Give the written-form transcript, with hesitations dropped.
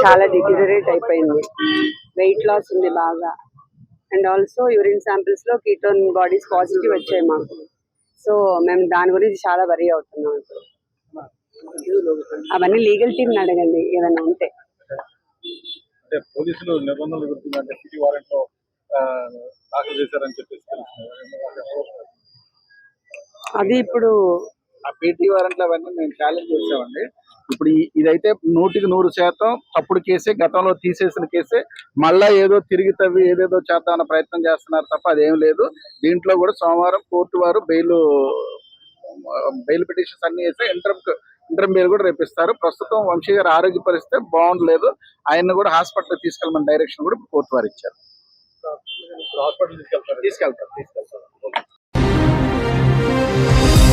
చాలా డిగ్రేడేట్ అయిపోయింది, weight loss ఉంది బాగా. అండ్ ఆల్సో యూరిన్ శాంపిల్స్ లో కీటోన్ బాడీస్ పాజిటివ్ వచ్చాయి మాకు. సో మేము దాని గురించి చాలా వరీ అవుతున్నాం ఇప్పుడు. అవన్నీ లీగల్ టీమ్ అడగండి ఏదైనా ఉంటే. పోలీసులు నిబంధనలు గుర్తుందంటే సిటీ వారెంట్ లో దాఖలు చేశారని చెప్పేసి అది ఇప్పుడు ఆ పీటీ వారెంట్లు అవన్నీ మేము ఛాలెంజ్ చేసామండి. ఇప్పుడు ఇదైతే 100% తప్పుడు కేసే, గతంలో తీసేసిన కేసే. మళ్ళా ఏదో తిరిగి తవ్వి ఏదేదో చేద్దామన్న ప్రయత్నం చేస్తున్నారు తప్ప అదేం లేదు. దీంట్లో కూడా సోమవారం కోర్టు వారు బెయిల్ పిటిషన్స్ అన్ని వేస్తే ఇంటర్మ్ బెయిల్ కూడా రేపిస్తారు. ప్రస్తుతం వంశీ గారి ఆరోగ్య పరిస్థితి బాగుండలేదు, ఆయన్ని కూడా హాస్పిటల్ తీసుకెళ్ళమని డైరెక్షన్ కూడా కోర్టు వారు ఇచ్చారు. హాస్పిటల్ తీసుకెళ్తారు.